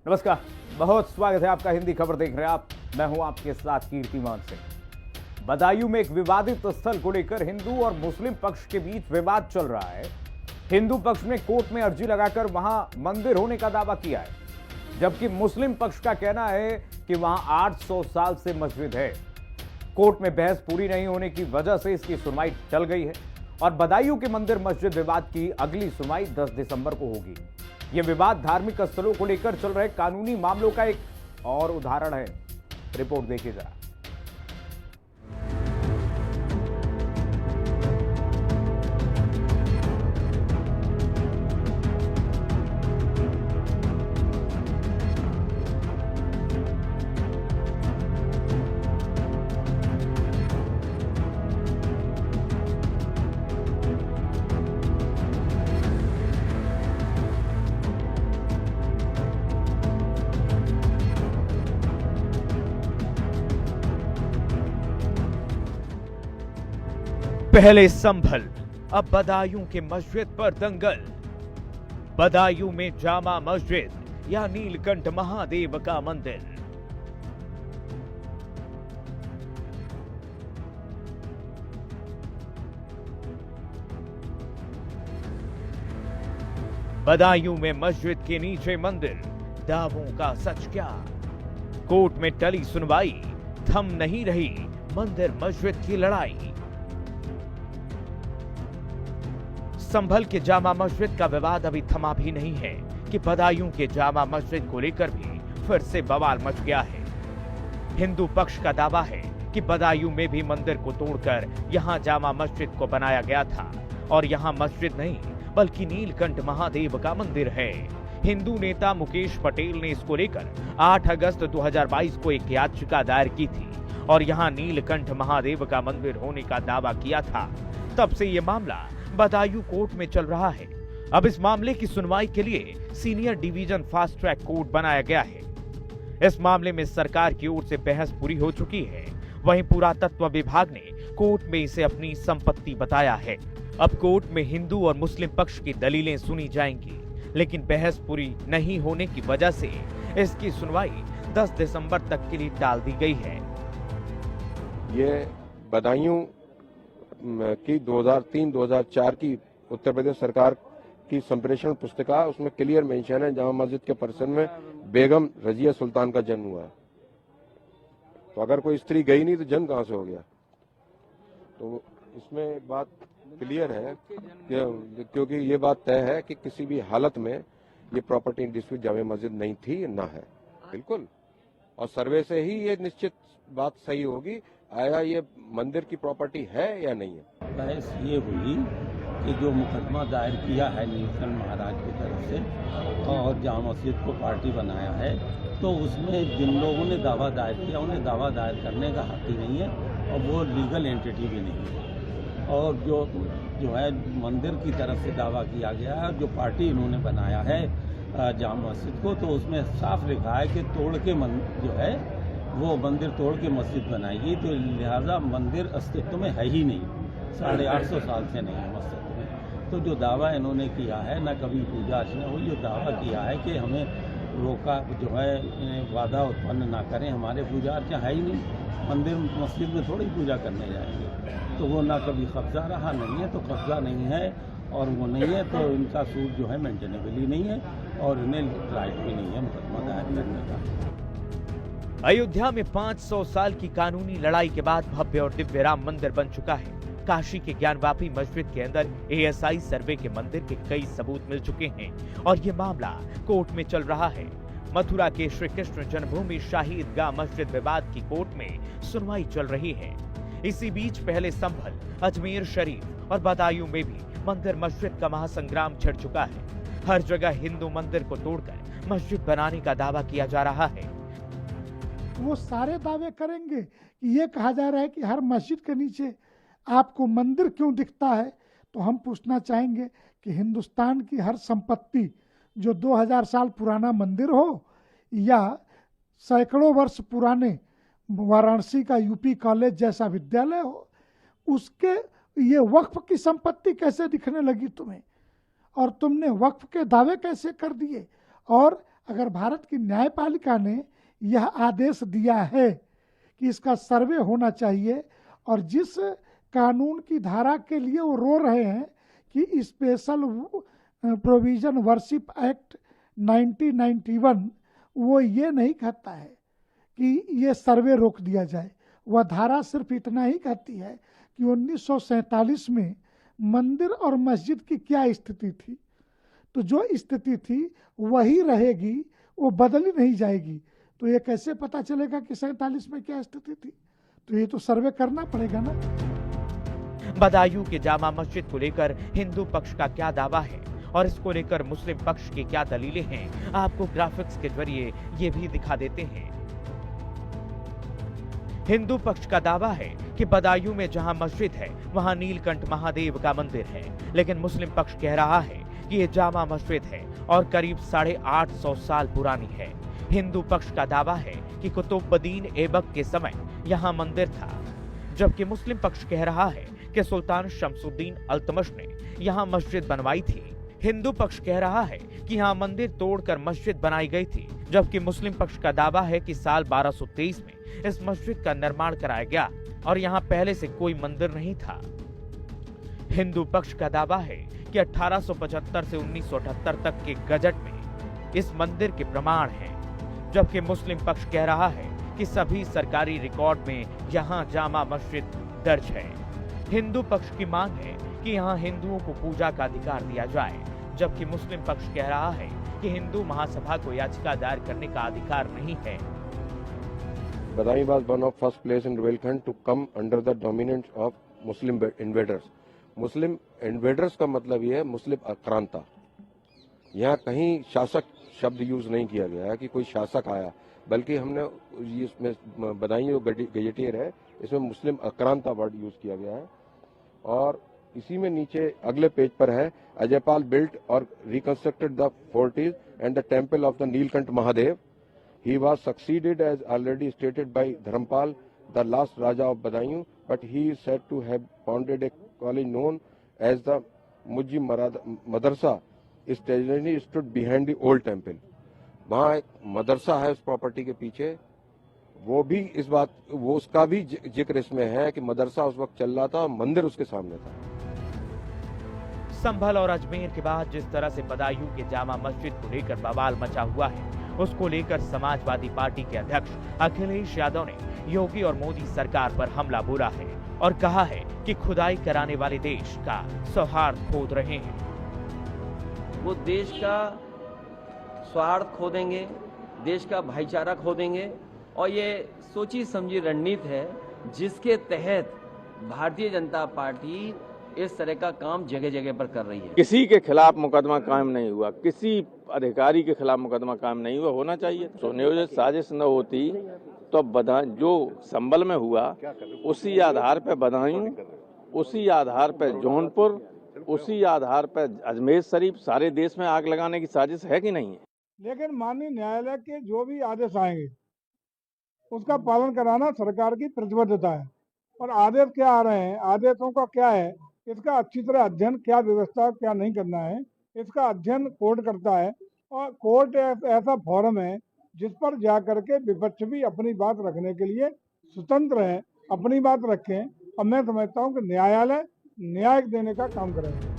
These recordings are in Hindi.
नमस्कार, बहुत स्वागत है आपका। हिंदी खबर देख रहे हैं आप। मैं हूं आपके साथ कीर्तिमान सिंह। बदायूं में एक विवादित स्थल को लेकर हिंदू और मुस्लिम पक्ष के बीच विवाद चल रहा है। हिंदू पक्ष ने कोर्ट में अर्जी लगाकर वहां मंदिर होने का दावा किया है, जबकि मुस्लिम पक्ष का कहना है कि वहां 800 साल से मस्जिद है। कोर्ट में बहस पूरी नहीं होने की वजह से इसकी सुनवाई टल गई है और बदायूं के मंदिर मस्जिद विवाद की अगली सुनवाई 10 दिसंबर को होगी। यह विवाद धार्मिक स्थलों को लेकर चल रहे कानूनी मामलों का एक और उदाहरण है। रिपोर्ट देखिए जरा। पहले संभल, अब बदायूं के मस्जिद पर दंगल। बदायूं में जामा मस्जिद या नीलकंठ महादेव का मंदिर। बदायूं में मस्जिद के नीचे मंदिर, दावों का सच क्या? कोर्ट में टली सुनवाई, थम नहीं रही मंदिर मस्जिद की लड़ाई। संभल के जामा मस्जिद का विवाद अभी थमा भी नहीं है कि बदायूं के जामा मस्जिद को लेकर भी फिर से बवाल मच गया है। हिंदू पक्ष का दावा है कि बदायूं में भी मंदिर को तोड़कर यहां जामा मस्जिद को बनाया गया था और यहां मस्जिद नहीं बल्कि नीलकंठ महादेव का मंदिर है। हिंदू नेता मुकेश पटेल ने इसको लेकर 8 अगस्त 2022 को एक याचिका दायर की थी और यहां नीलकंठ महादेव का मंदिर होने का दावा किया था। तब से यह मामला बदायूं कोर्ट में चल रहा है। अब इस मामले की सुनवाई के लिए senior division fast track court बनाया गया है। इस मामले में सरकार की ओर से बहस पूरी हो चुकी है। वहीं पुरातत्व विभाग ने कोर्ट में इसे अपनी संपत्ति बताया है। अब कोर्ट में हिंदू और मुस्लिम पक्ष की दलीलें सुनी जाएंगी, लेकिन बहस पूरी नहीं होने की वजह से इसकी सुनवाई 10 दिसंबर तक के लिए टाल दी गई है। ये बदायूं की 2003-2004 की उत्तर प्रदेश सरकार की संप्रेषण पुस्तिका, उसमें क्लियर मेंशन है जामा मस्जिद के परिसर में बेगम रजिया सुल्तान का जन्म हुआ है। तो अगर कोई स्त्री गई नहीं तो जन्म कहां से हो गया? तो इसमें एक बात क्लियर है क्योंकि ये बात तय है कि किसी भी हालत में ये प्रॉपर्टी डिस्प्यूट जामा मस्जिद नहीं थी ना है, बिल्कुल। और सर्वे से ही ये निश्चित बात सही होगी, आया ये मंदिर की प्रॉपर्टी है या नहीं है। बहस ये हुई कि जो मुकदमा दायर किया है नीलकंठ महाराज की तरफ से और जामा मस्जिद को पार्टी बनाया है, तो उसमें जिन लोगों ने दावा दायर किया उन्हें दावा दायर करने का हक ही नहीं है और वो लीगल एंटिटी भी नहीं है। और जो है मंदिर की तरफ से दावा किया गया है, जो पार्टी इन्होंने बनाया है जामा मस्जिद को, तो उसमें साफ लिखा है कि तोड़ के जो है वो मंदिर तोड़ के मस्जिद बनाएगी। तो लिहाजा मंदिर अस्तित्व में है ही नहीं, 850 साल से नहीं है अस्तित्व में। तो जो दावा इन्होंने किया है, न कभी पूजा अर्चना हुई, जो दावा किया है कि हमें रोका जो है बाधा उत्पन्न ना करें, हमारे पूजा अर्चना है ही नहीं, मंदिर मस्जिद में थोड़ी पूजा करने जाएंगे। तो वो ना कभी कब्जा रहा नहीं है, तो कब्जा नहीं है और वो नहीं है तो इनका सूट जो है मेंटेनेबल ही नहीं है और इन्हें राइट भी नहीं है मुकदमा दायर करने का। अयोध्या में 500 साल की कानूनी लड़ाई के बाद भव्य और दिव्य राम मंदिर बन चुका है। काशी के ज्ञानवापी मस्जिद के अंदर ASI सर्वे के मंदिर के कई सबूत मिल चुके हैं और ये मामला कोर्ट में चल रहा है। मथुरा के श्री कृष्ण जन्मभूमि शाही ईदगाह मस्जिद विवाद की कोर्ट में सुनवाई चल रही है। इसी बीच पहले संभल, अजमेर शरीफ और बदायूं में भी मंदिर मस्जिद का महासंग्राम छिड़ चुका है। हर जगह हिंदू मंदिर को तोड़कर मस्जिद बनाने का दावा किया जा रहा है। वो सारे दावे करेंगे कि ये कहा जा रहा है कि हर मस्जिद के नीचे आपको मंदिर क्यों दिखता है। तो हम पूछना चाहेंगे कि हिंदुस्तान की हर संपत्ति, जो 2000 साल पुराना मंदिर हो या सैकड़ों वर्ष पुराने वाराणसी का यूपी कॉलेज जैसा विद्यालय हो, उसके ये वक्फ की संपत्ति कैसे दिखने लगी तुम्हें? और तुमने वक्फ के दावे कैसे कर दिए? और अगर भारत की न्यायपालिका ने यह आदेश दिया है कि इसका सर्वे होना चाहिए और जिस कानून की धारा के लिए वो रो रहे हैं कि स्पेशल प्रोविजन वर्शिप एक्ट 1991 वो ये नहीं कहता है कि ये सर्वे रोक दिया जाए। वह धारा सिर्फ इतना ही कहती है कि 1947 में मंदिर और मस्जिद की क्या स्थिति थी, तो जो स्थिति थी वही रहेगी, वो बदली नहीं जाएगी। तो ये कैसे पता चलेगा कि 47 में क्या स्थिति थी? तो ये तो सर्वे करना पड़ेगा ना। बदायूं के जामा मस्जिद को लेकर हिंदू पक्ष का क्या दावा है और इसको लेकर मुस्लिम पक्ष की क्या दलीलें हैं, आपको ग्राफिक्स के जरिए ये भी दिखा देते हैं। हिंदू पक्ष का दावा है कि बदायूं में जहां मस्जिद है वहां नीलकंठ महादेव का मंदिर है, लेकिन मुस्लिम पक्ष कह रहा है कि ये जामा मस्जिद है और करीब 850 साल पुरानी है। हिंदू पक्ष का दावा है कि कुतुबुद्दीन ऐबक के समय यहाँ मंदिर था, जबकि मुस्लिम पक्ष कह रहा है कि सुल्तान शमसुद्दीन अल्तमश ने यहाँ मस्जिद बनवाई थी। हिंदू पक्ष कह रहा है कि यहाँ मंदिर तोड़कर मस्जिद बनाई गई थी, जबकि मुस्लिम पक्ष का दावा है कि साल 1223 में इस मस्जिद का निर्माण कराया गया और यहाँ पहले से कोई मंदिर नहीं था। हिंदू पक्ष का दावा है कि 1875 से 1978 तक के गजट में इस मंदिर के प्रमाण हैं, जबकि मुस्लिम पक्ष कह रहा है कि सभी सरकारी रिकॉर्ड में यहाँ जामा मस्जिद दर्ज है। हिंदू पक्ष की मांग है कि यहाँ हिंदुओं को पूजा का अधिकार दिया जाए, जबकि मुस्लिम पक्ष कह रहा है कि हिंदू महासभा को याचिका दायर करने का अधिकार नहीं है। Badai was one of first place in Rohilkhand to come under the dominance of Muslim invaders. Muslim invaders का मतलब ये है मुस्लिम आक्रांता। यहाँ कहीं शासक शब्द यूज नहीं किया गया है कि कोई शासक आया, बल्कि हमने इसमें बदायूं जो गजेटियर है इसमें मुस्लिम आक्रांता वर्ड यूज किया गया है। और इसी में नीचे अगले पेज पर है अजयपाल बिल्ट और reconstructed the forties and the temple of the Neelkanth Mahadev. He was succeeded as already stated by Dharampal, the last Raja of Badaयूं, but he is said to have founded a college known as the Mujji Madrasa. Its territory stood behind the old temple. वहाँ एक मदरसा है उस प्रॉपर्टी के पीछे, वो उसका भी जिक्र इसमें है कि मदरसा उस वक्त चल रहा था और मंदिर उसके सामने था। संभल और अजमेर के बाद जिस तरह से बदायूं के जामा मस्जिद को लेकर बवाल मचा हुआ है, उसको लेकर समाजवादी पार्टी के अध्यक्ष अखिलेश यादव ने योगी और मोदी सरकार पर हमला बोला है और कहा है कि खुदाई कराने वाले देश का सौहार्द खोद रहे हैं। वो देश का सौहार्द खो देंगे, देश का भाईचारा खो देंगे और ये सोची समझी रणनीति है जिसके तहत भारतीय जनता पार्टी इस तरह का काम जगह जगह पर कर रही है। किसी के खिलाफ मुकदमा कायम नहीं हुआ, किसी अधिकारी के खिलाफ मुकदमा कायम नहीं हुआ, होना चाहिए। सुनियोजित साजिश न होती तो जो संभल में हुआ उसी आधार पर बदायूं, उसी आधार पर जौनपुर, उसी आधार पर अजमेर शरीफ, सारे देश में आग लगाने की साजिश है कि नहीं है। लेकिन माननीय न्यायालय के जो भी आदेश आएंगे उसका पालन कराना सरकार की प्रतिबद्धता है। और आदेश क्या आ रहे हैं, आदेशों का क्या है, इसका अच्छी तरह अध्ययन, क्या व्यवस्था क्या नहीं करना है, इसका अध्ययन कोर्ट करता है। और कोर्ट ऐसा फोरम है जिस पर जाकर के विपक्ष भी अपनी बात रखने के लिए स्वतंत्र है, अपनी बात रखें। और मैं समझता हूँ कि न्यायालय न्याय देने का काम करेगा।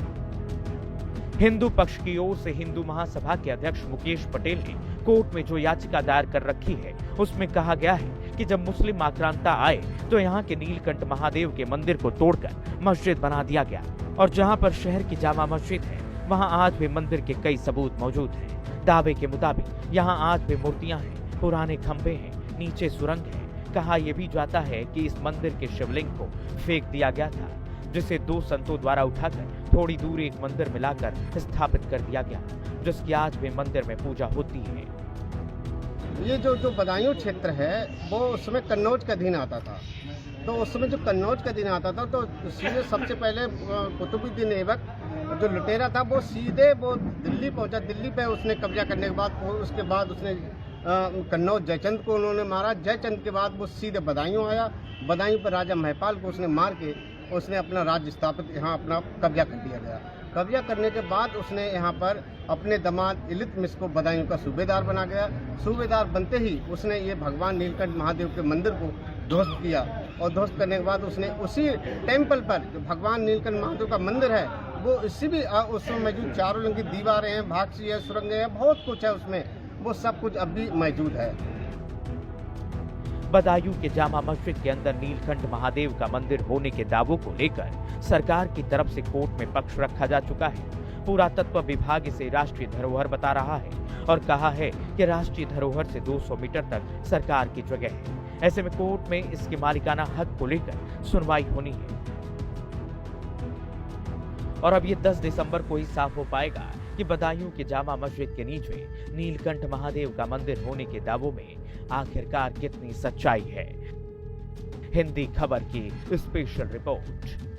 हिंदू पक्ष की ओर से हिंदू महासभा के अध्यक्ष मुकेश पटेल ने कोर्ट में जो याचिका दायर कर रखी है उसमें कहा गया है कि जब मुस्लिम आक्रांता आए तो यहाँ के नीलकंठ महादेव के मंदिर को तोड़कर मस्जिद बना दिया गया और जहाँ पर शहर की जामा मस्जिद है वहाँ आज भी मंदिर के कई सबूत मौजूद हैं। दावे के मुताबिक यहाँ आज भी मूर्तियां हैं, पुराने खंभे हैं, नीचे सुरंग है। कहा यह भी जाता है कि इस मंदिर के शिवलिंग को फेंक दिया गया था, जिसे 2 संतों द्वारा उठाकर थोड़ी दूर एक मंदिर मिलाकर स्थापित कर दिया गया, जिसकी आज भी मंदिर में पूजा होती है। ये जो बदायूं क्षेत्र है वो उसमें कन्नौज का अधीन आता था। तो उसमें जो कन्नौज का अधीन आता था तो सीधे सबसे पहले कुतुबुद्दीन ऐबक जो लुटेरा था वो सीधे दिल्ली पहुंचा। दिल्ली पे उसने कब्जा करने के बाद उसके बाद उसने कन्नौज जयचंद को उन्होंने मारा। जयचंद के बाद वो सीधे बदायूं आया। बदायूं पर राजा महिपाल को उसने मार के उसने अपना राज्य स्थापित यहाँ अपना कब्जा कर दिया गया। कब्जा करने के बाद उसने यहाँ पर अपने दामाद इलितमिश को बदायूं का सूबेदार बना गया। सूबेदार बनते ही उसने ये भगवान नीलकंठ महादेव के मंदिर को ध्वस्त किया और ध्वस्त करने के बाद उसने उसी टेम्पल पर जो भगवान नीलकंठ महादेव का मंदिर है वो इसी भी उसमें मौजूद चारों रंग की दीवारें हैं, भागसी है, सुरंगें हैं, बहुत कुछ है उसमें, वो सब कुछ अब भी मौजूद है। बदायूं के जामा मस्जिद के अंदर नीलकंठ महादेव का मंदिर होने के दावों को लेकर सरकार की तरफ से कोर्ट में पक्ष रखा जा चुका है। पुरातत्व विभाग इसे राष्ट्रीय धरोहर बता रहा है और कहा है कि राष्ट्रीय धरोहर से 200 मीटर तक सरकार की जगह है। ऐसे में कोर्ट में इसके मालिकाना हक को लेकर सुनवाई होनी है और अब ये 10 दिसंबर को ही साफ हो पाएगा कि बदायूं के जामा मस्जिद के नीचे नीलकंठ महादेव का मंदिर होने के दावों में आखिरकार कितनी सच्चाई है। हिंदी खबर की स्पेशल रिपोर्ट।